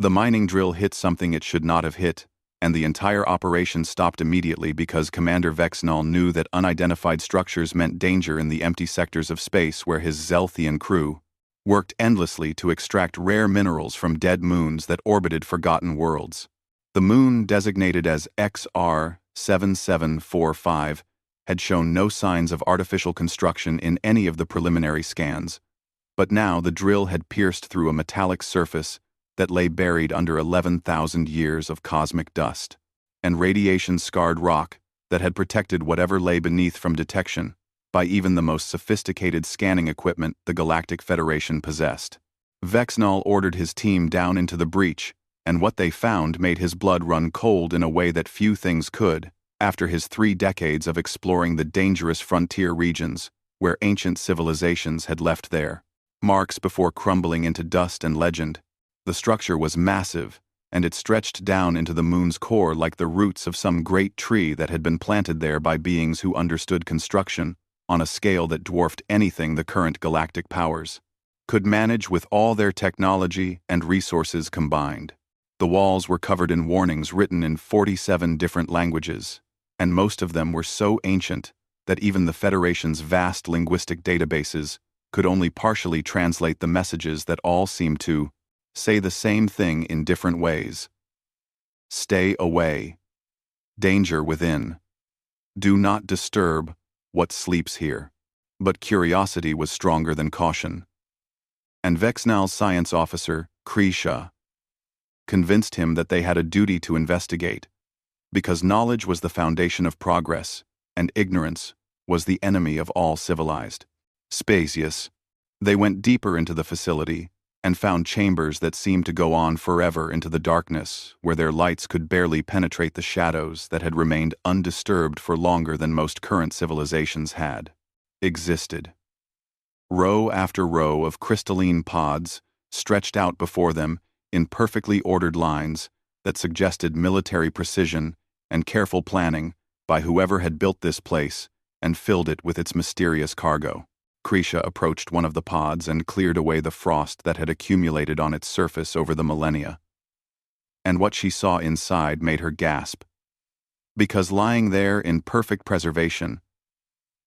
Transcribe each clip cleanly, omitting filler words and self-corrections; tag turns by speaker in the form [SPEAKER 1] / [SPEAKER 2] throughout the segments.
[SPEAKER 1] The mining drill hit something it should not have hit, and the entire operation stopped immediately because Commander Vexnall knew that unidentified structures meant danger in the empty sectors of space where his Zelthian crew worked endlessly to extract rare minerals from dead moons that orbited forgotten worlds. The moon, designated as XR7745, had shown no signs of artificial construction in any of the preliminary scans, but now the drill had pierced through a metallic surface that lay buried under 11,000 years of cosmic dust and radiation-scarred rock that had protected whatever lay beneath from detection by even the most sophisticated scanning equipment the Galactic Federation possessed. Vexnall ordered his team down into the breach, and what they found made his blood run cold in a way that few things could, after his 3 decades of exploring the dangerous frontier regions where ancient civilizations had left their marks before crumbling into dust and legend. The structure was massive, and it stretched down into the moon's core like the roots of some great tree that had been planted there by beings who understood construction on a scale that dwarfed anything the current galactic powers could manage with all their technology and resources combined. The walls were covered in warnings written in 47 different languages, and most of them were so ancient that even the Federation's vast linguistic databases could only partially translate the messages that all seemed to say the same thing in different ways. Stay away. Danger within. Do not disturb what sleeps here. But curiosity was stronger than caution. And Vexnall's science officer, Krisha, convinced him that they had a duty to investigate, because knowledge was the foundation of progress, and ignorance was the enemy of all civilized species. They went deeper into the facility and found chambers that seemed to go on forever into the darkness, where their lights could barely penetrate the shadows that had remained undisturbed for longer than most current civilizations had existed. Row after row of crystalline pods stretched out before them in perfectly ordered lines that suggested military precision and careful planning by whoever had built this place and filled it with its mysterious cargo. Krisha approached one of the pods and cleared away the frost that had accumulated on its surface over the millennia. And what she saw inside made her gasp, because lying there in perfect preservation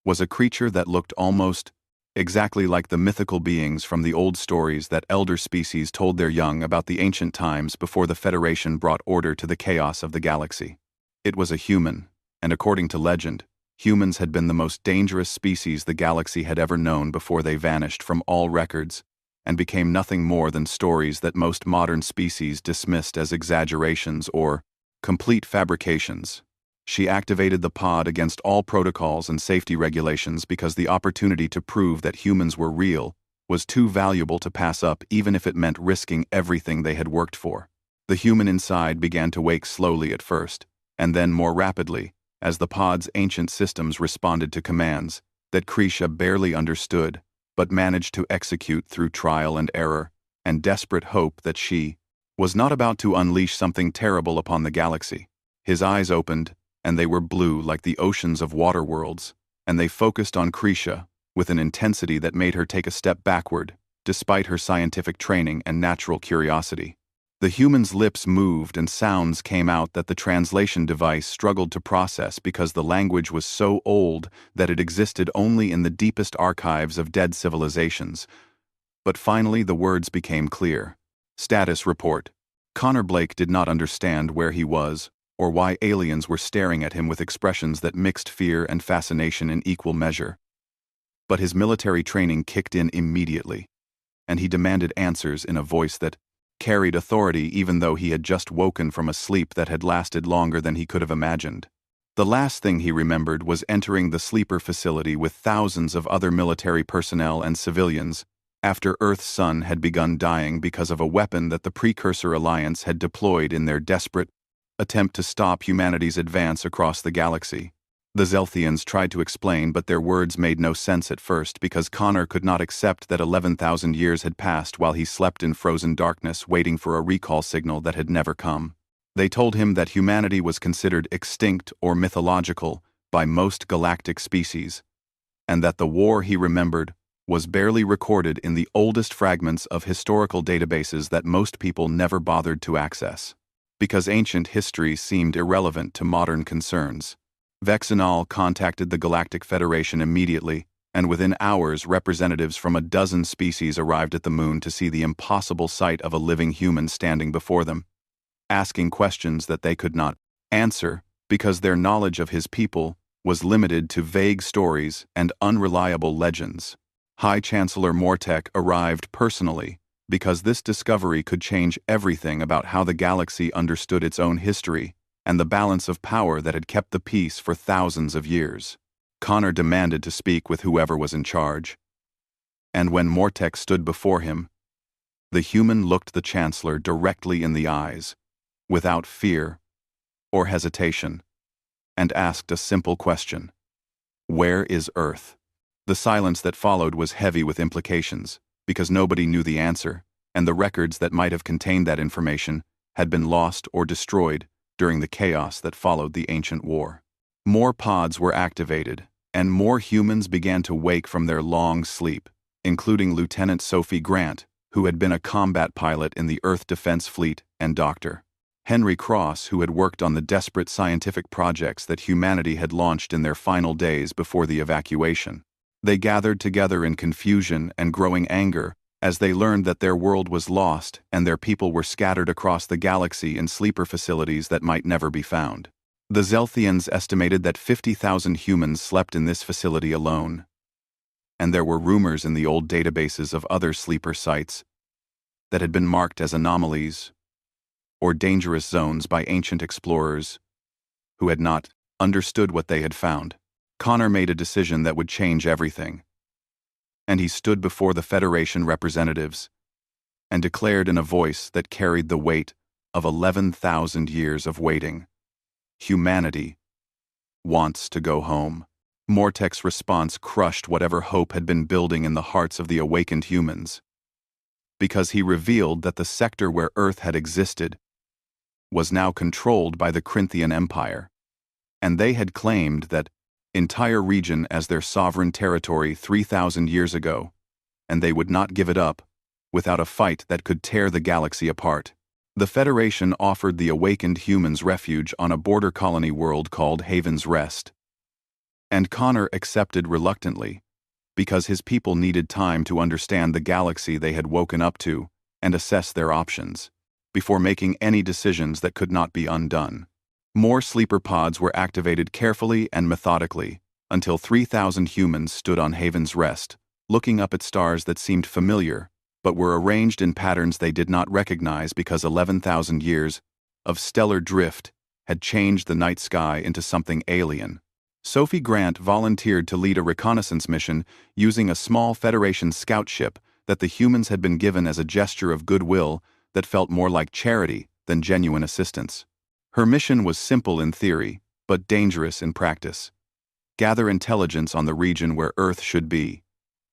[SPEAKER 1] was a creature that looked almost exactly like the mythical beings from the old stories that elder species told their young about the ancient times before the Federation brought order to the chaos of the galaxy. It was a human, and according to legend, humans had been the most dangerous species the galaxy had ever known before they vanished from all records and became nothing more than stories that most modern species dismissed as exaggerations or complete fabrications. She activated the pod against all protocols and safety regulations because the opportunity to prove that humans were real was too valuable to pass up, even if it meant risking everything they had worked for. The human inside began to wake slowly at first, and then more rapidly, as the pod's ancient systems responded to commands that Krisha barely understood, but managed to execute through trial and error and desperate hope that she was not about to unleash something terrible upon the galaxy. His eyes opened, and they were blue like the oceans of water worlds, and they focused on Krisha with an intensity that made her take a step backward, despite her scientific training and natural curiosity. The human's lips moved and sounds came out that the translation device struggled to process because the language was so old that it existed only in the deepest archives of dead civilizations. But finally the words became clear. Status report. Connor Blake did not understand where he was or why aliens were staring at him with expressions that mixed fear and fascination in equal measure. But his military training kicked in immediately, and he demanded answers in a voice that carried authority even though he had just woken from a sleep that had lasted longer than he could have imagined. The last thing he remembered was entering the sleeper facility with thousands of other military personnel and civilians after Earth's sun had begun dying because of a weapon that the Precursor Alliance had deployed in their desperate attempt to stop humanity's advance across the galaxy. The Zelthians tried to explain, but their words made no sense at first because Connor could not accept that 11,000 years had passed while he slept in frozen darkness waiting for a recall signal that had never come. They told him that humanity was considered extinct or mythological by most galactic species, and that the war he remembered was barely recorded in the oldest fragments of historical databases that most people never bothered to access. Because ancient history seemed irrelevant to modern concerns, Vexenal contacted the Galactic Federation immediately, and within hours representatives from a dozen species arrived at the moon to see the impossible sight of a living human standing before them, asking questions that they could not answer because their knowledge of his people was limited to vague stories and unreliable legends. High Chancellor Mortek arrived personally because this discovery could change everything about how the galaxy understood its own history and the balance of power that had kept the peace for thousands of years. Connor demanded to speak with whoever was in charge. And when Mortek stood before him, the human looked the Chancellor directly in the eyes, without fear or hesitation, and asked a simple question. Where is Earth? The silence that followed was heavy with implications, because nobody knew the answer, and the records that might have contained that information had been lost or destroyed during the chaos that followed the ancient war. More pods were activated, and more humans began to wake from their long sleep, including Lieutenant Sophie Grant, who had been a combat pilot in the Earth Defense Fleet, and Dr. Henry Cross, who had worked on the desperate scientific projects that humanity had launched in their final days before the evacuation. They gathered together in confusion and growing anger as they learned that their world was lost and their people were scattered across the galaxy in sleeper facilities that might never be found. The Zelthians estimated that 50,000 humans slept in this facility alone, and there were rumors in the old databases of other sleeper sites that had been marked as anomalies or dangerous zones by ancient explorers who had not understood what they had found. Connor made a decision that would change everything, and he stood before the Federation representatives and declared in a voice that carried the weight of 11,000 years of waiting, "Humanity wants to go home." Mortek's response crushed whatever hope had been building in the hearts of the awakened humans, because he revealed that the sector where Earth had existed was now controlled by the Corinthian Empire, and they had claimed that entire region as their sovereign territory 3,000 years ago, and they would not give it up without a fight that could tear the galaxy apart. The Federation offered the awakened humans refuge on a border colony world called Haven's Rest, and Connor accepted reluctantly because his people needed time to understand the galaxy they had woken up to and assess their options before making any decisions that could not be undone. More sleeper pods were activated carefully and methodically until 3,000 humans stood on Haven's Rest, looking up at stars that seemed familiar but were arranged in patterns they did not recognize because 11,000 years of stellar drift had changed the night sky into something alien. Sophie Grant volunteered to lead a reconnaissance mission using a small Federation scout ship that the humans had been given as a gesture of goodwill that felt more like charity than genuine assistance. Her mission was simple in theory, but dangerous in practice. Gather intelligence on the region where Earth should be,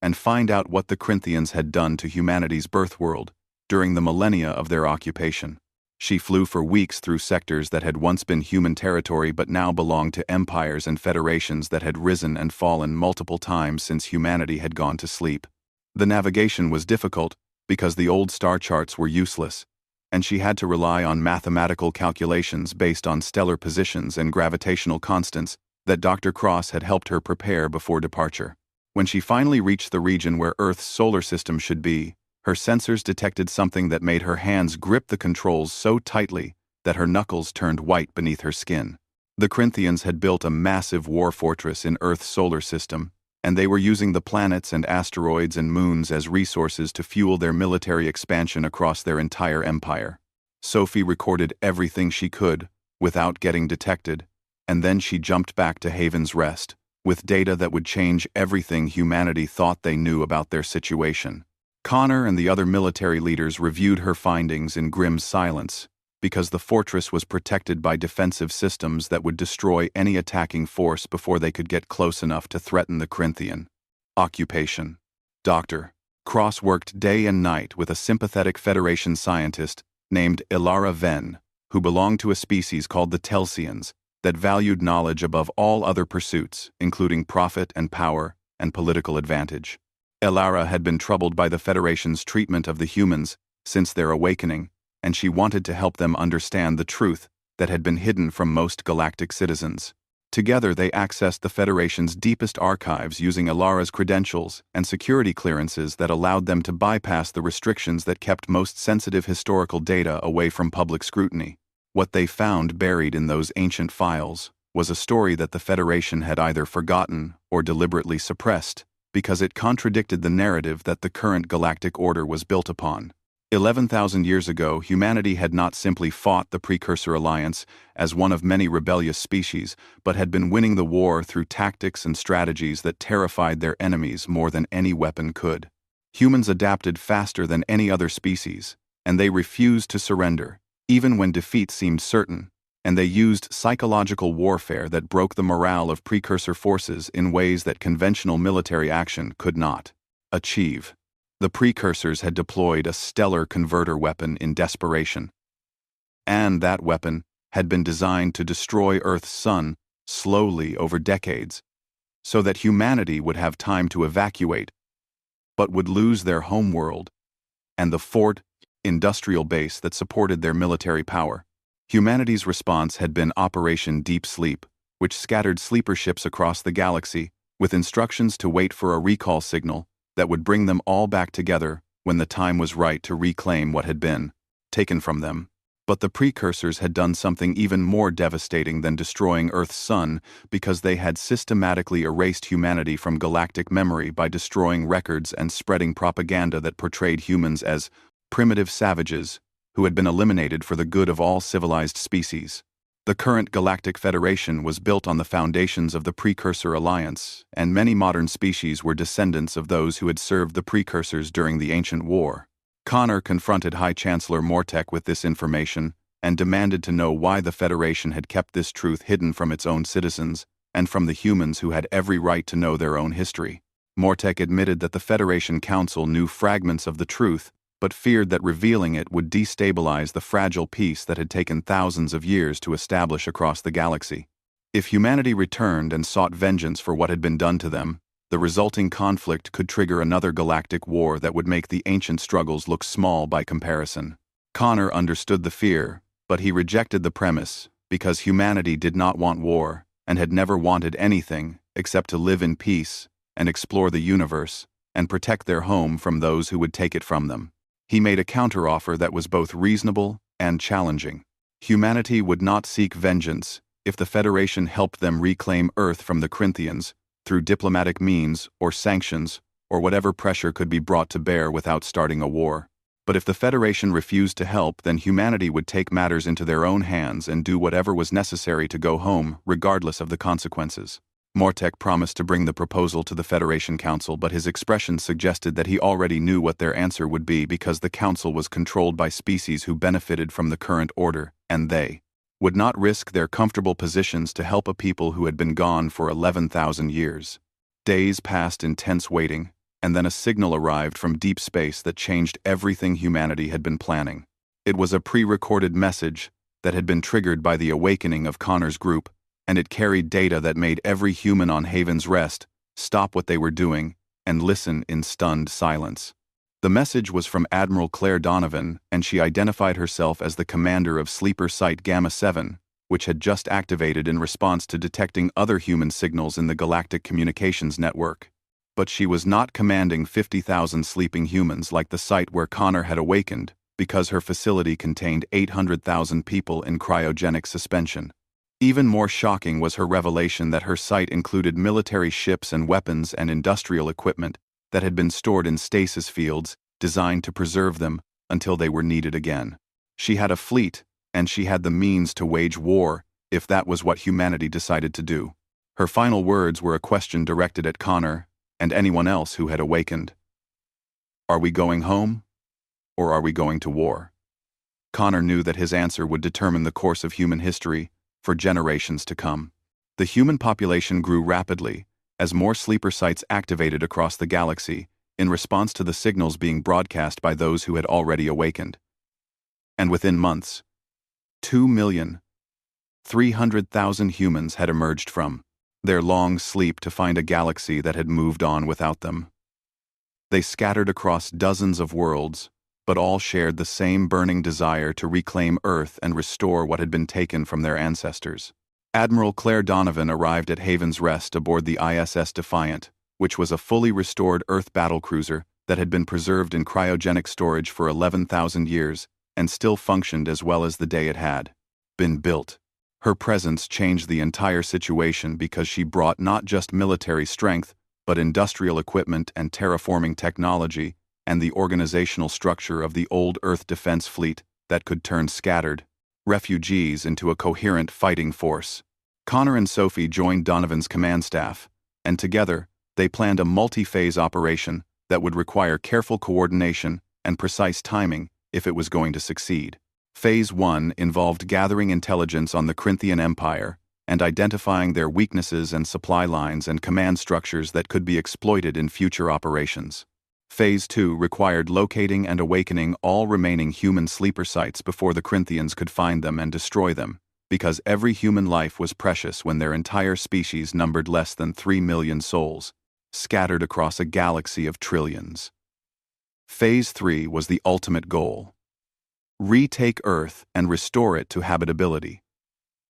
[SPEAKER 1] and find out what the Corinthians had done to humanity's birth world during the millennia of their occupation. She flew for weeks through sectors that had once been human territory but now belonged to empires and federations that had risen and fallen multiple times since humanity had gone to sleep. The navigation was difficult because the old star charts were useless, and she had to rely on mathematical calculations based on stellar positions and gravitational constants that Dr. Cross had helped her prepare before departure. When she finally reached the region where Earth's solar system should be, her sensors detected something that made her hands grip the controls so tightly that her knuckles turned white beneath her skin. The Corinthians had built a massive war fortress in Earth's solar system, and they were using the planets and asteroids and moons as resources to fuel their military expansion across their entire empire. Sophie recorded everything she could without getting detected, and then she jumped back to Haven's Rest with data that would change everything humanity thought they knew about their situation. Connor and the other military leaders reviewed her findings in grim silence, because the fortress was protected by defensive systems that would destroy any attacking force before they could get close enough to threaten the Corinthian. Occupation. Dr. Cross worked day and night with a sympathetic Federation scientist named Ilara Venn, who belonged to a species called the Telsians that valued knowledge above all other pursuits, including profit and power and political advantage. Elara had been troubled by the Federation's treatment of the humans since their awakening, and she wanted to help them understand the truth that had been hidden from most galactic citizens. Together they accessed the Federation's deepest archives using Elara's credentials and security clearances that allowed them to bypass the restrictions that kept most sensitive historical data away from public scrutiny. What they found buried in those ancient files was a story that the Federation had either forgotten or deliberately suppressed, because it contradicted the narrative that the current galactic order was built upon. 11,000 years ago, humanity had not simply fought the Precursor Alliance as one of many rebellious species, but had been winning the war through tactics and strategies that terrified their enemies more than any weapon could. Humans adapted faster than any other species, and they refused to surrender, even when defeat seemed certain, and they used psychological warfare that broke the morale of precursor forces in ways that conventional military action could not achieve. The precursors had deployed a stellar converter weapon in desperation, and that weapon had been designed to destroy Earth's sun slowly over decades, so that humanity would have time to evacuate, but would lose their homeworld and the fort industrial base that supported their military power. Humanity's response had been Operation Deep Sleep, which scattered sleeper ships across the galaxy, with instructions to wait for a recall signal that would bring them all back together when the time was right to reclaim what had been taken from them. But the precursors had done something even more devastating than destroying Earth's sun, because they had systematically erased humanity from galactic memory by destroying records and spreading propaganda that portrayed humans as primitive savages who had been eliminated for the good of all civilized species. The current Galactic Federation was built on the foundations of the Precursor Alliance, and many modern species were descendants of those who had served the Precursors during the ancient war. Connor confronted High Chancellor Mortek with this information and demanded to know why the Federation had kept this truth hidden from its own citizens and from the humans who had every right to know their own history. Mortek admitted that the Federation Council knew fragments of the truth, but feared that revealing it would destabilize the fragile peace that had taken thousands of years to establish across the galaxy. If humanity returned and sought vengeance for what had been done to them, the resulting conflict could trigger another galactic war that would make the ancient struggles look small by comparison. Connor understood the fear, but he rejected the premise, because humanity did not want war and had never wanted anything except to live in peace and explore the universe and protect their home from those who would take it from them. He made a counteroffer that was both reasonable and challenging. Humanity would not seek vengeance if the Federation helped them reclaim Earth from the Corinthians through diplomatic means or sanctions or whatever pressure could be brought to bear without starting a war. But if the Federation refused to help, then humanity would take matters into their own hands and do whatever was necessary to go home, regardless of the consequences. Mortek promised to bring the proposal to the Federation Council, but his expressions suggested that he already knew what their answer would be, because the Council was controlled by species who benefited from the current order, and they would not risk their comfortable positions to help a people who had been gone for 11,000 years. Days passed in tense waiting, and then a signal arrived from deep space that changed everything humanity had been planning. It was a pre-recorded message that had been triggered by the awakening of Connor's group, and it carried data that made every human on Haven's Rest stop what they were doing and listen in stunned silence. The message was from Admiral Claire Donovan, and she identified herself as the commander of Sleeper Site Gamma 7, which had just activated in response to detecting other human signals in the Galactic Communications Network. But she was not commanding 50,000 sleeping humans like the site where Connor had awakened, because her facility contained 800,000 people in cryogenic suspension. Even more shocking was her revelation that her site included military ships and weapons and industrial equipment that had been stored in stasis fields designed to preserve them until they were needed again. She had a fleet, and she had the means to wage war if that was what humanity decided to do. Her final words were a question directed at Connor and anyone else who had awakened. Are we going home, or are we going to war? Connor knew that his answer would determine the course of human history for generations to come. The human population grew rapidly as more sleeper sites activated across the galaxy in response to the signals being broadcast by those who had already awakened. And within months, 2,300,000 humans had emerged from their long sleep to find a galaxy that had moved on without them. They scattered across dozens of worlds, but all shared the same burning desire to reclaim Earth and restore what had been taken from their ancestors. Admiral Claire Donovan arrived at Haven's Rest aboard the ISS Defiant, which was a fully restored Earth battlecruiser that had been preserved in cryogenic storage for 11,000 years and still functioned as well as the day it had been built. Her presence changed the entire situation because she brought not just military strength, but industrial equipment and terraforming technology and the organizational structure of the old Earth defense fleet that could turn scattered refugees into a coherent fighting force. Connor and Sophie joined Donovan's command staff, and together, they planned a multi-phase operation that would require careful coordination and precise timing if it was going to succeed. Phase 1 involved gathering intelligence on the Corinthian Empire and identifying their weaknesses and supply lines and command structures that could be exploited in future operations. Phase 2 required locating and awakening all remaining human sleeper sites before the Corinthians could find them and destroy them, because every human life was precious when their entire species numbered less than 3 million souls, scattered across a galaxy of trillions. Phase 3 was the ultimate goal: retake Earth and restore it to habitability,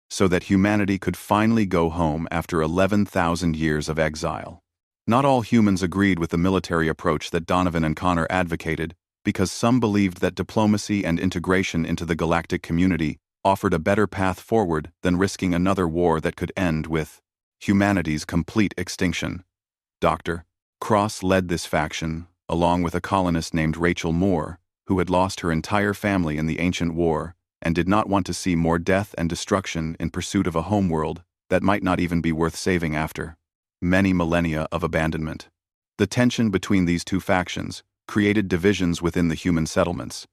[SPEAKER 1] so that humanity could finally go home after 11,000 years of exile. Not all humans agreed with the military approach that Donovan and Connor advocated, because some believed that diplomacy and integration into the galactic community offered a better path forward than risking another war that could end with humanity's complete extinction. Dr. Cross led this faction, along with a colonist named Rachel Moore, who had lost her entire family in the ancient war and did not want to see more death and destruction in pursuit of a homeworld that might not even be worth saving after many millennia of abandonment. The tension between these two factions created divisions within the human settlements.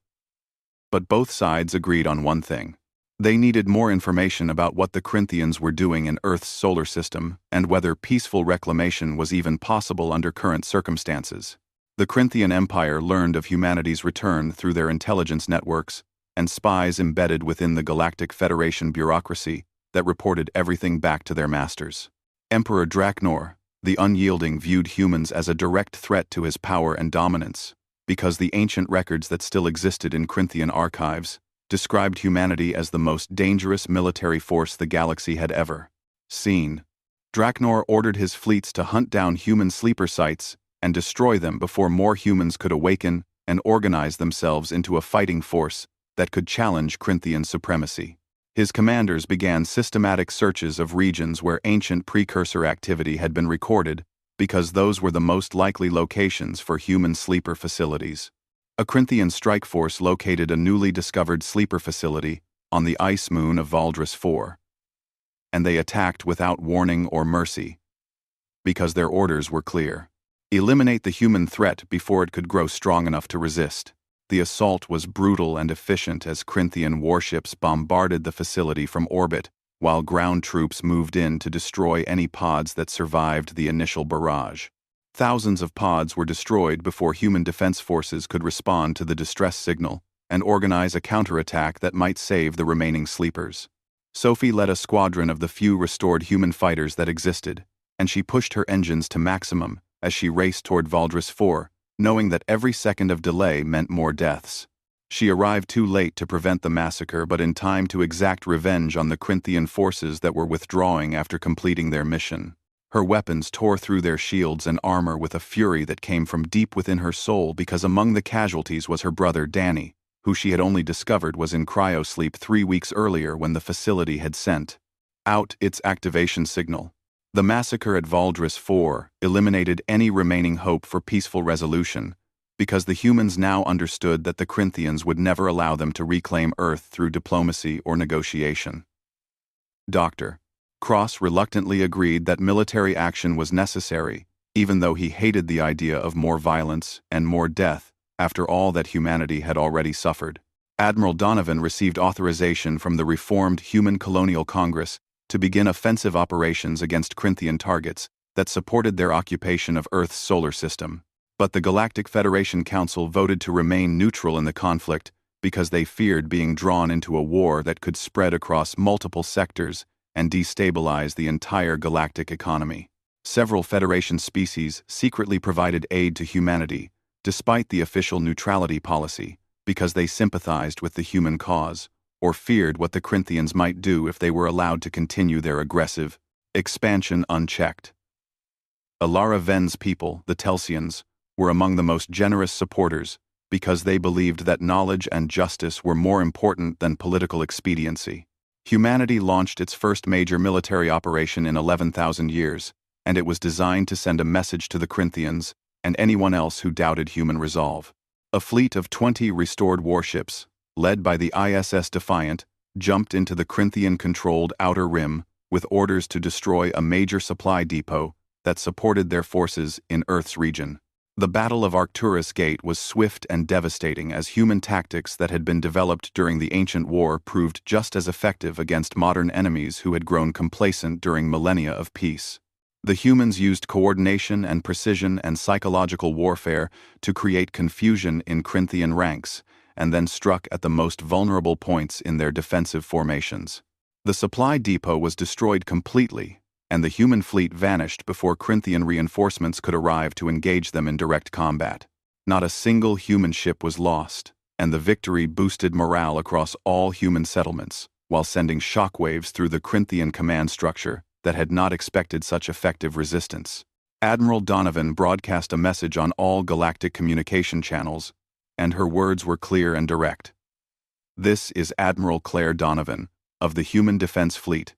[SPEAKER 1] But both sides agreed on one thing. They needed more information about what the Corinthians were doing in Earth's solar system and whether peaceful reclamation was even possible under current circumstances. The Corinthian Empire learned of humanity's return through their intelligence networks and spies embedded within the Galactic Federation bureaucracy that reported everything back to their masters. Emperor Draknor, the Unyielding, viewed humans as a direct threat to his power and dominance, because the ancient records that still existed in Corinthian archives described humanity as the most dangerous military force the galaxy had ever seen. Draknor ordered his fleets to hunt down human sleeper sites and destroy them before more humans could awaken and organize themselves into a fighting force that could challenge Corinthian supremacy. His commanders began systematic searches of regions where ancient precursor activity had been recorded, because those were the most likely locations for human sleeper facilities. A Corinthian strike force located a newly discovered sleeper facility on the ice moon of Valdris IV, and they attacked without warning or mercy, because their orders were clear: eliminate the human threat before it could grow strong enough to resist. The assault was brutal and efficient as Corinthian warships bombarded the facility from orbit, while ground troops moved in to destroy any pods that survived the initial barrage. Thousands of pods were destroyed before human defense forces could respond to the distress signal and organize a counterattack that might save the remaining sleepers. Sophie led a squadron of the few restored human fighters that existed, and she pushed her engines to maximum as she raced toward Valdris IV, knowing that every second of delay meant more deaths. She arrived too late to prevent the massacre, but in time to exact revenge on the Corinthian forces that were withdrawing after completing their mission. Her weapons tore through their shields and armor with a fury that came from deep within her soul, because among the casualties was her brother Danny, who she had only discovered was in cryosleep 3 weeks earlier when the facility had sent out its activation signal. The massacre at Valdris IV eliminated any remaining hope for peaceful resolution, because the humans now understood that the Corinthians would never allow them to reclaim Earth through diplomacy or negotiation. Dr. Cross reluctantly agreed that military action was necessary, even though he hated the idea of more violence and more death after all that humanity had already suffered. Admiral Donovan received authorization from the reformed Human Colonial Congress to begin offensive operations against Corinthian targets that supported their occupation of Earth's solar system. But the Galactic Federation Council voted to remain neutral in the conflict because they feared being drawn into a war that could spread across multiple sectors and destabilize the entire galactic economy. Several Federation species secretly provided aid to humanity, despite the official neutrality policy, because they sympathized with the human cause, or feared what the Corinthians might do if they were allowed to continue their aggressive expansion unchecked. Alara Ven's people, the Telsians, were among the most generous supporters because they believed that knowledge and justice were more important than political expediency. Humanity launched its first major military operation in 11,000 years, and it was designed to send a message to the Corinthians and anyone else who doubted human resolve. A fleet of 20 restored warships, led by the ISS Defiant, jumped into the Corinthian-controlled Outer Rim with orders to destroy a major supply depot that supported their forces in Earth's region. The Battle of Arcturus Gate was swift and devastating as human tactics that had been developed during the ancient war proved just as effective against modern enemies who had grown complacent during millennia of peace. The humans used coordination and precision and psychological warfare to create confusion in Corinthian ranks, and then struck at the most vulnerable points in their defensive formations. The supply depot was destroyed completely, and the human fleet vanished before Corinthian reinforcements could arrive to engage them in direct combat. Not a single human ship was lost, and the victory boosted morale across all human settlements, while sending shockwaves through the Corinthian command structure that had not expected such effective resistance. Admiral Donovan broadcast a message on all galactic communication channels, and her words were clear and direct. "This is Admiral Claire Donovan, of the Human Defense Fleet,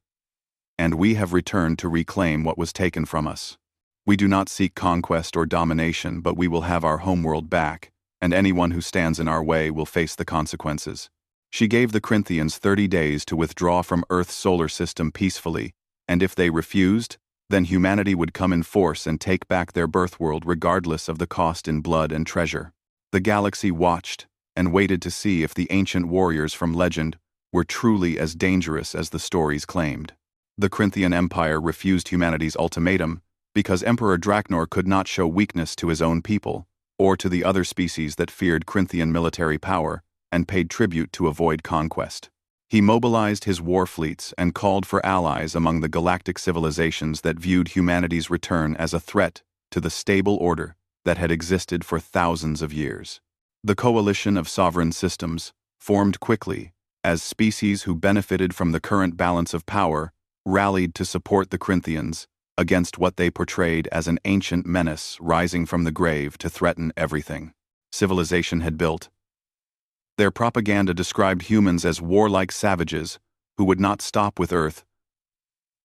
[SPEAKER 1] and we have returned to reclaim what was taken from us. We do not seek conquest or domination, but we will have our homeworld back, and anyone who stands in our way will face the consequences." She gave the Corinthians 30 days to withdraw from Earth's solar system peacefully, and if they refused, then humanity would come in force and take back their birthworld regardless of the cost in blood and treasure. The galaxy watched and waited to see if the ancient warriors from legend were truly as dangerous as the stories claimed. The Corinthian Empire refused humanity's ultimatum because Emperor Draknor could not show weakness to his own people or to the other species that feared Corinthian military power and paid tribute to avoid conquest. He mobilized his war fleets and called for allies among the galactic civilizations that viewed humanity's return as a threat to the stable order that had existed for thousands of years. The coalition of sovereign systems formed quickly as species who benefited from the current balance of power rallied to support the Corinthians against what they portrayed as an ancient menace rising from the grave to threaten everything civilization had built. Their propaganda described humans as warlike savages who would not stop with Earth,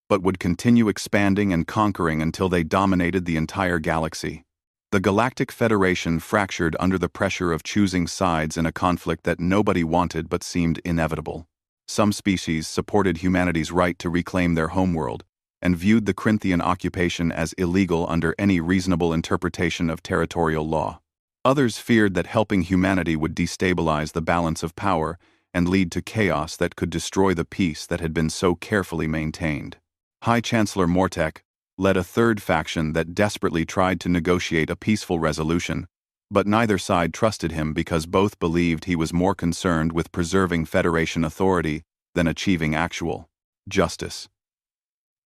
[SPEAKER 1] but would continue expanding and conquering until they dominated the entire galaxy. The Galactic Federation fractured under the pressure of choosing sides in a conflict that nobody wanted but seemed inevitable. Some species supported humanity's right to reclaim their homeworld and viewed the Corinthian occupation as illegal under any reasonable interpretation of territorial law. Others feared that helping humanity would destabilize the balance of power and lead to chaos that could destroy the peace that had been so carefully maintained. High Chancellor Mortek led a third faction that desperately tried to negotiate a peaceful resolution, but neither side trusted him because both believed he was more concerned with preserving Federation authority than achieving actual justice.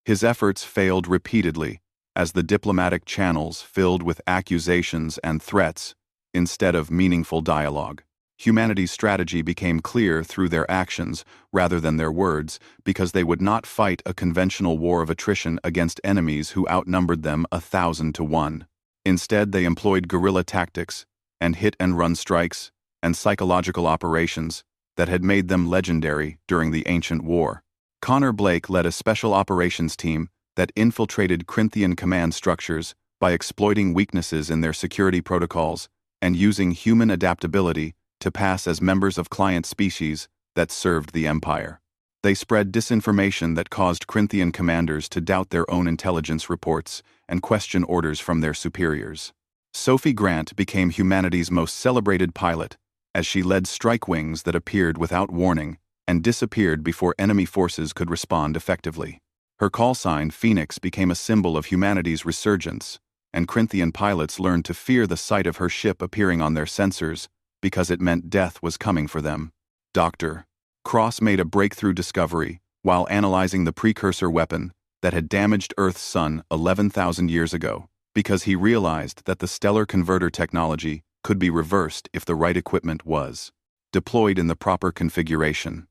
[SPEAKER 1] His efforts failed repeatedly as the diplomatic channels filled with accusations and threats instead of meaningful dialogue. Humanity's strategy became clear through their actions rather than their words because they would not fight a conventional war of attrition against enemies who outnumbered them 1,000 to 1. Instead, they employed guerrilla tactics and hit-and-run strikes and psychological operations that had made them legendary during the ancient war. Connor Blake led a special operations team that infiltrated Corinthian command structures by exploiting weaknesses in their security protocols and using human adaptability to pass as members of client species that served the Empire. They spread disinformation that caused Corinthian commanders to doubt their own intelligence reports and question orders from their superiors. Sophie Grant became humanity's most celebrated pilot, as she led strike wings that appeared without warning and disappeared before enemy forces could respond effectively. Her call sign, Phoenix, became a symbol of humanity's resurgence, and Corinthian pilots learned to fear the sight of her ship appearing on their sensors because it meant death was coming for them. Dr. Cross made a breakthrough discovery while analyzing the precursor weapon that had damaged Earth's sun 11,000 years ago, because he realized that the stellar converter technology could be reversed if the right equipment was deployed in the proper configuration.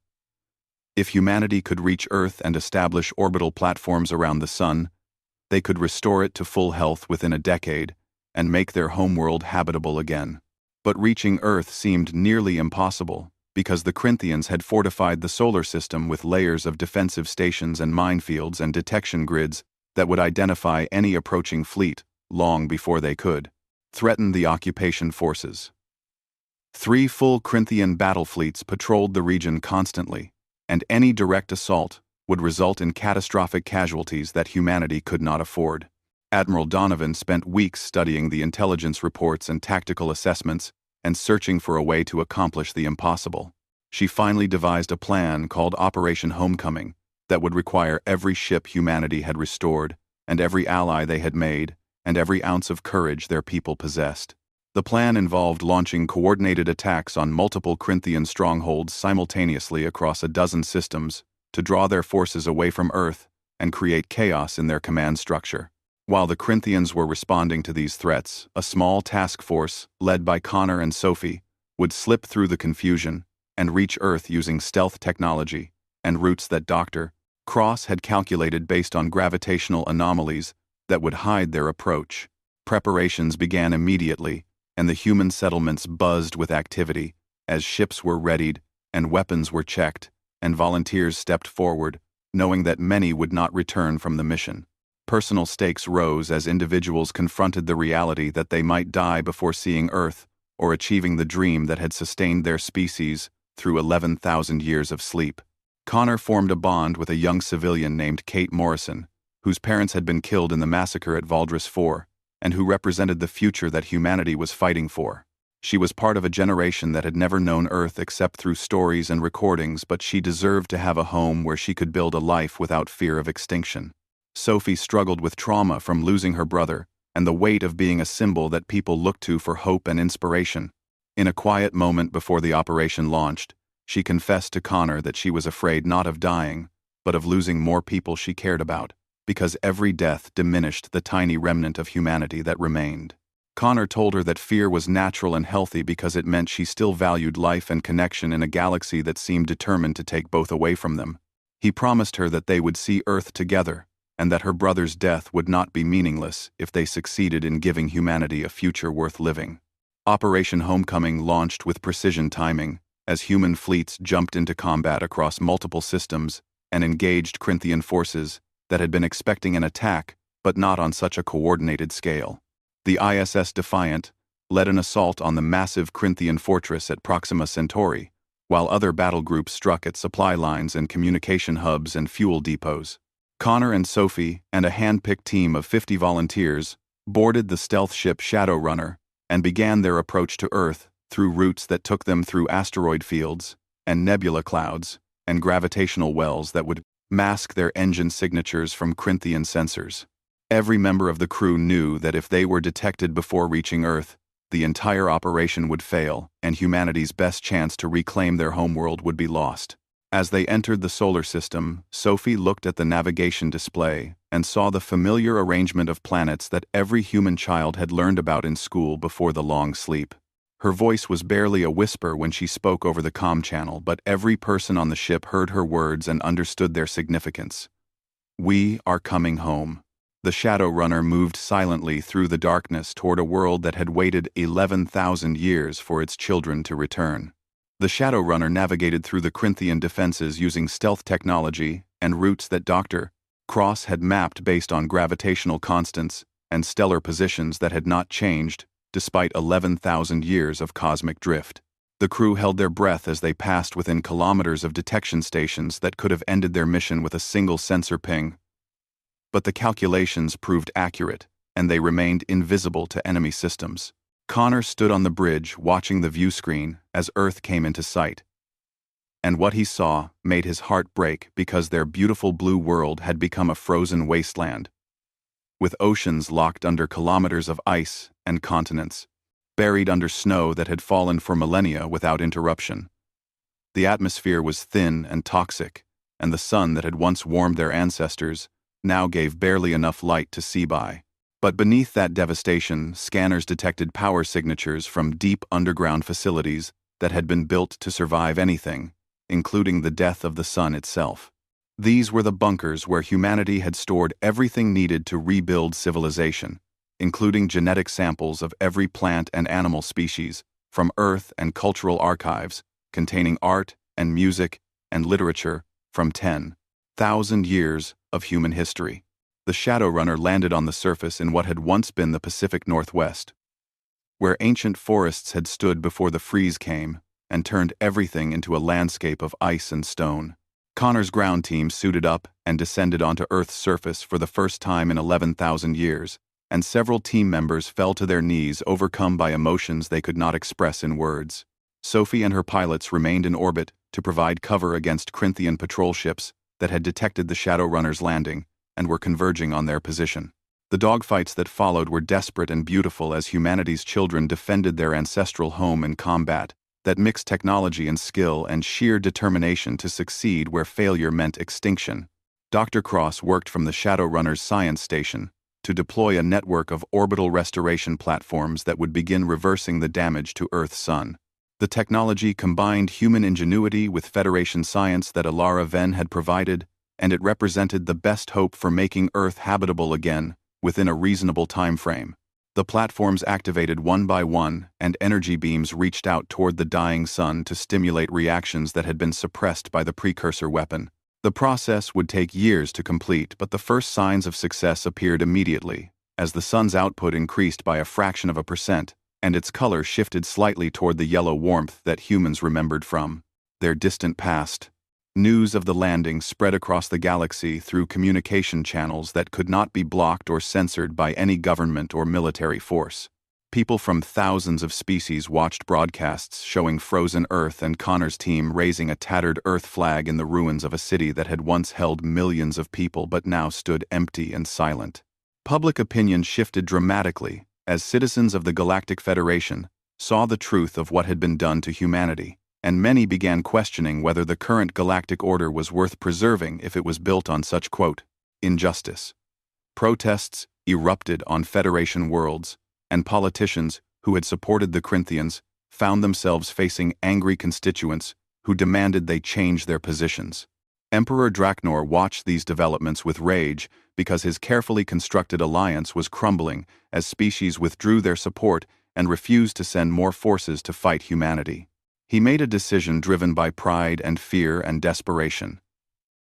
[SPEAKER 1] If humanity could reach Earth and establish orbital platforms around the Sun, they could restore it to full health within a decade and make their homeworld habitable again. But reaching Earth seemed nearly impossible, because the Corinthians had fortified the solar system with layers of defensive stations and minefields and detection grids that would identify any approaching fleet long before they could threaten the occupation forces. 3 full Corinthian battle fleets patrolled the region constantly, and any direct assault would result in catastrophic casualties that humanity could not afford. Admiral Donovan spent weeks studying the intelligence reports and tactical assessments and searching for a way to accomplish the impossible. She finally devised a plan called Operation Homecoming that would require every ship humanity had restored, and every ally they had made, and every ounce of courage their people possessed. The plan involved launching coordinated attacks on multiple Corinthian strongholds simultaneously across a dozen systems to draw their forces away from Earth and create chaos in their command structure. While the Corinthians were responding to these threats, a small task force, led by Connor and Sophie, would slip through the confusion and reach Earth using stealth technology and routes that Dr. Cross had calculated based on gravitational anomalies that would hide their approach. Preparations began immediately, and the human settlements buzzed with activity as ships were readied and weapons were checked, and volunteers stepped forward, knowing that many would not return from the mission. Personal stakes rose as individuals confronted the reality that they might die before seeing Earth or achieving the dream that had sustained their species through 11,000 years of sleep. Connor formed a bond with a young civilian named Kate Morrison, whose parents had been killed in the massacre at Valdres 4, and who represented the future that humanity was fighting for. She was part of a generation that had never known Earth except through stories and recordings, but she deserved to have a home where she could build a life without fear of extinction. Sophie struggled with trauma from losing her brother and the weight of being a symbol that people looked to for hope and inspiration. In a quiet moment before the operation launched, she confessed to Connor that she was afraid not of dying, but of losing more people she cared about, because every death diminished the tiny remnant of humanity that remained. Connor told her that fear was natural and healthy because it meant she still valued life and connection in a galaxy that seemed determined to take both away from them. He promised her that they would see Earth together, and that her brother's death would not be meaningless if they succeeded in giving humanity a future worth living. Operation Homecoming launched with precision timing, as human fleets jumped into combat across multiple systems and engaged Corinthian forces that had been expecting an attack, but not on such a coordinated scale. The ISS Defiant led an assault on the massive Corinthian fortress at Proxima Centauri, while other battle groups struck at supply lines and communication hubs and fuel depots. Connor and Sophie and a hand-picked team of 50 volunteers boarded the stealth ship Shadowrunner and began their approach to Earth through routes that took them through asteroid fields and nebula clouds and gravitational wells that would mask their engine signatures from Corinthian sensors. Every member of the crew knew that if they were detected before reaching Earth, the entire operation would fail and humanity's best chance to reclaim their homeworld would be lost. As they entered the solar system, Sophie looked at the navigation display and saw the familiar arrangement of planets that every human child had learned about in school before the long sleep. Her voice was barely a whisper when she spoke over the comm channel, but every person on the ship heard her words and understood their significance. "We are coming home." The Shadowrunner moved silently through the darkness toward a world that had waited 11,000 years for its children to return. The Shadowrunner navigated through the Corinthian defenses using stealth technology and routes that Dr. Cross had mapped based on gravitational constants and stellar positions that had not changed despite 11,000 years of cosmic drift. The crew held their breath as they passed within kilometers of detection stations that could have ended their mission with a single sensor ping. But the calculations proved accurate, and they remained invisible to enemy systems. Connor stood on the bridge watching the view screen as Earth came into sight. And what he saw made his heart break because their beautiful blue world had become a frozen wasteland, with oceans locked under kilometers of ice and continents, buried under snow that had fallen for millennia without interruption. The atmosphere was thin and toxic, and the sun that had once warmed their ancestors now gave barely enough light to see by. But beneath that devastation, scanners detected power signatures from deep underground facilities that had been built to survive anything, including the death of the sun itself. These were the bunkers where humanity had stored everything needed to rebuild civilization, including genetic samples of every plant and animal species, from Earth and cultural archives, containing art and music and literature from 10,000 years of human history. The Shadowrunner landed on the surface in what had once been the Pacific Northwest, where ancient forests had stood before the freeze came and turned everything into a landscape of ice and stone. Connor's ground team suited up and descended onto Earth's surface for the first time in 11,000 years, and several team members fell to their knees, overcome by emotions they could not express in words. Sophie and her pilots remained in orbit to provide cover against Corinthian patrol ships that had detected the Shadowrunner's landing and were converging on their position. The dogfights that followed were desperate and beautiful as humanity's children defended their ancestral home in combat that mixed technology and skill and sheer determination to succeed where failure meant extinction. Dr. Cross worked from the Shadowrunner's science station to deploy a network of orbital restoration platforms that would begin reversing the damage to Earth's sun. The technology combined human ingenuity with Federation science that Alara Ven had provided, and it represented the best hope for making Earth habitable again within a reasonable time frame. The platforms activated one by one, and energy beams reached out toward the dying sun to stimulate reactions that had been suppressed by the precursor weapon. The process would take years to complete, but the first signs of success appeared immediately, as the sun's output increased by a fraction of a percent, and its color shifted slightly toward the yellow warmth that humans remembered from their distant past. News of the landing spread across the galaxy through communication channels that could not be blocked or censored by any government or military force. People from thousands of species watched broadcasts showing frozen Earth and Connor's team raising a tattered Earth flag in the ruins of a city that had once held millions of people but now stood empty and silent. Public opinion shifted dramatically as citizens of the Galactic Federation saw the truth of what had been done to humanity, and many began questioning whether the current galactic order was worth preserving if it was built on such, quote, injustice. Protests erupted on Federation worlds, and politicians who had supported the Corinthians found themselves facing angry constituents who demanded they change their positions. Emperor Draknor watched these developments with rage because his carefully constructed alliance was crumbling as species withdrew their support and refused to send more forces to fight humanity. He made a decision driven by pride and fear and desperation.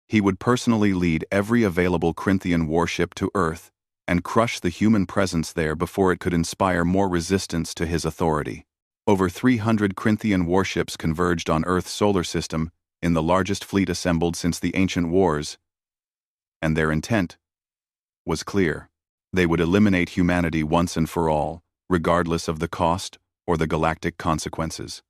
[SPEAKER 1] He would personally lead every available Corinthian warship to Earth and crush the human presence there before it could inspire more resistance to his authority. Over 300 Corinthian warships converged on Earth's solar system in the largest fleet assembled since the ancient wars, and their intent was clear. They would eliminate humanity once and for all, regardless of the cost or the galactic consequences.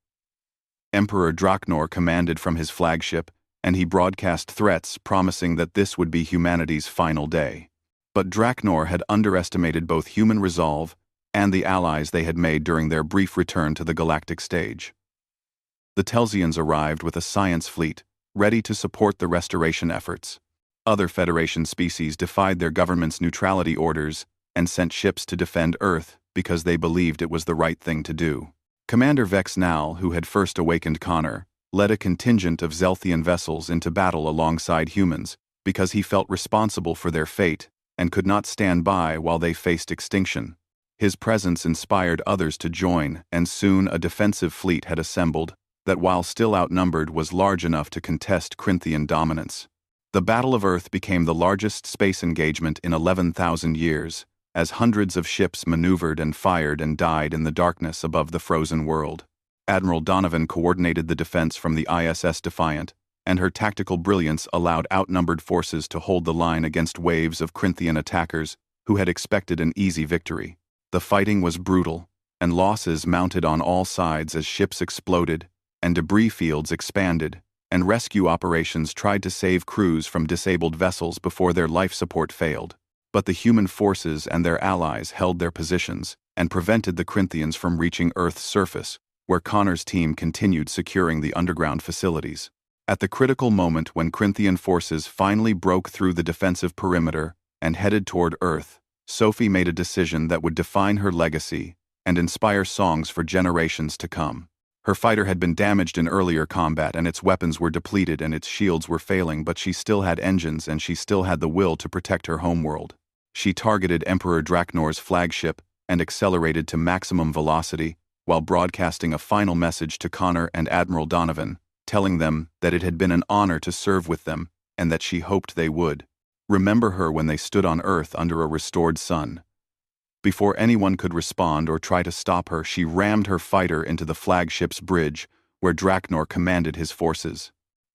[SPEAKER 1] Emperor Draknor commanded from his flagship, and he broadcast threats promising that this would be humanity's final day. But Draknor had underestimated both human resolve and the allies they had made during their brief return to the galactic stage. The Telsians arrived with a science fleet, ready to support the restoration efforts. Other Federation species defied their government's neutrality orders and sent ships to defend Earth because they believed it was the right thing to do. Commander Vex Nal, who had first awakened Connor, led a contingent of Zelthian vessels into battle alongside humans because he felt responsible for their fate and could not stand by while they faced extinction. His presence inspired others to join, and soon a defensive fleet had assembled that, while still outnumbered, was large enough to contest Corinthian dominance. The Battle of Earth became the largest space engagement in 11,000 years, as hundreds of ships maneuvered and fired and died in the darkness above the frozen world. Admiral Donovan coordinated the defense from the ISS Defiant, and her tactical brilliance allowed outnumbered forces to hold the line against waves of Corinthian attackers who had expected an easy victory. The fighting was brutal, and losses mounted on all sides as ships exploded and debris fields expanded, and rescue operations tried to save crews from disabled vessels before their life support failed. But the human forces and their allies held their positions and prevented the Corinthians from reaching Earth's surface, where Connor's team continued securing the underground facilities. At the critical moment when Corinthian forces finally broke through the defensive perimeter and headed toward Earth, Sophie made a decision that would define her legacy and inspire songs for generations to come. Her fighter had been damaged in earlier combat and its weapons were depleted and its shields were failing, but she still had engines and she still had the will to protect her homeworld. She targeted Emperor Draknor's flagship and accelerated to maximum velocity while broadcasting a final message to Connor and Admiral Donovan, telling them that it had been an honor to serve with them and that she hoped they would remember her when they stood on Earth under a restored sun. Before anyone could respond or try to stop her, she rammed her fighter into the flagship's bridge, where Draknor commanded his forces.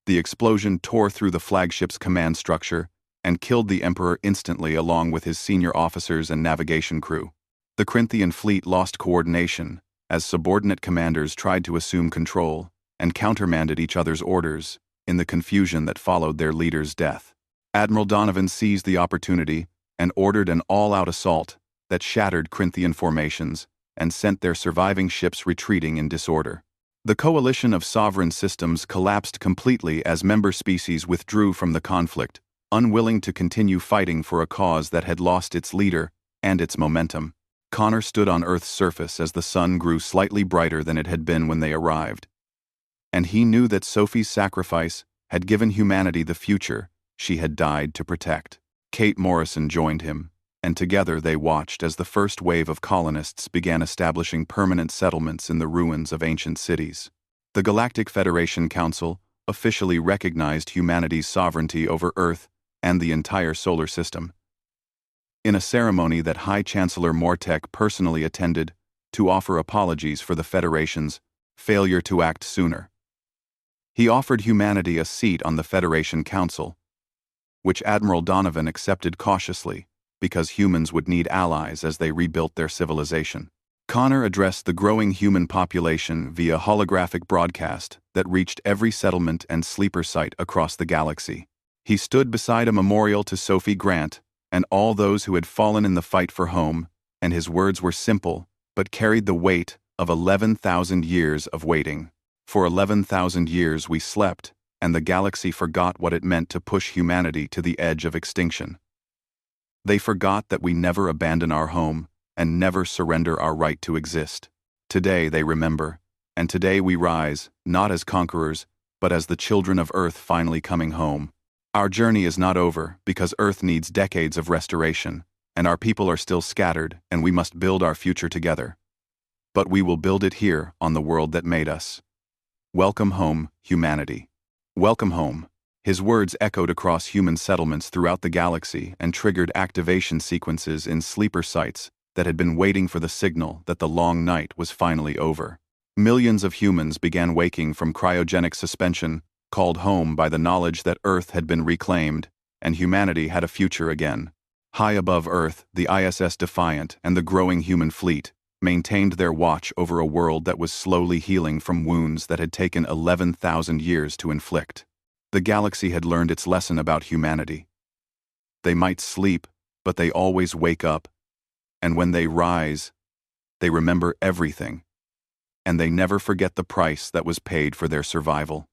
[SPEAKER 1] The explosion tore through the flagship's command structure and killed the Emperor instantly along with his senior officers and navigation crew. The Corinthian fleet lost coordination as subordinate commanders tried to assume control and countermanded each other's orders in the confusion that followed their leader's death. Admiral Donovan seized the opportunity and ordered an all-out assault that shattered Corinthian formations and sent their surviving ships retreating in disorder. The coalition of sovereign systems collapsed completely as member species withdrew from the conflict, unwilling to continue fighting for a cause that had lost its leader and its momentum. Connor stood on Earth's surface as the sun grew slightly brighter than it had been when they arrived. And he knew that Sophie's sacrifice had given humanity the future she had died to protect. Kate Morrison joined him, and together they watched as the first wave of colonists began establishing permanent settlements in the ruins of ancient cities. The Galactic Federation Council officially recognized humanity's sovereignty over Earth and the entire solar system. In a ceremony that High Chancellor Mortek personally attended to offer apologies for the Federation's failure to act sooner. He offered humanity a seat on the Federation Council, which Admiral Donovan accepted cautiously because humans would need allies as they rebuilt their civilization. Connor addressed the growing human population via holographic broadcast that reached every settlement and sleeper site across the galaxy. He stood beside a memorial to Sophie Grant and all those who had fallen in the fight for home, and his words were simple but carried the weight of 11,000 years of waiting. For 11,000 years we slept, and the galaxy forgot what it meant to push humanity to the edge of extinction. They forgot that we never abandon our home and never surrender our right to exist. Today they remember, and today we rise, not as conquerors, but as the children of Earth finally coming home. Our journey is not over because Earth needs decades of restoration, and our people are still scattered, and we must build our future together. But we will build it here on the world that made us. Welcome home, humanity. Welcome home. His words echoed across human settlements throughout the galaxy and triggered activation sequences in sleeper sites that had been waiting for the signal that the long night was finally over. Millions of humans began waking from cryogenic suspension, called home by the knowledge that Earth had been reclaimed and humanity had a future again. High above Earth, the ISS Defiant and the growing human fleet maintained their watch over a world that was slowly healing from wounds that had taken 11,000 years to inflict. The galaxy had learned its lesson about humanity. They might sleep, but they always wake up, and when they rise, they remember everything, and they never forget the price that was paid for their survival.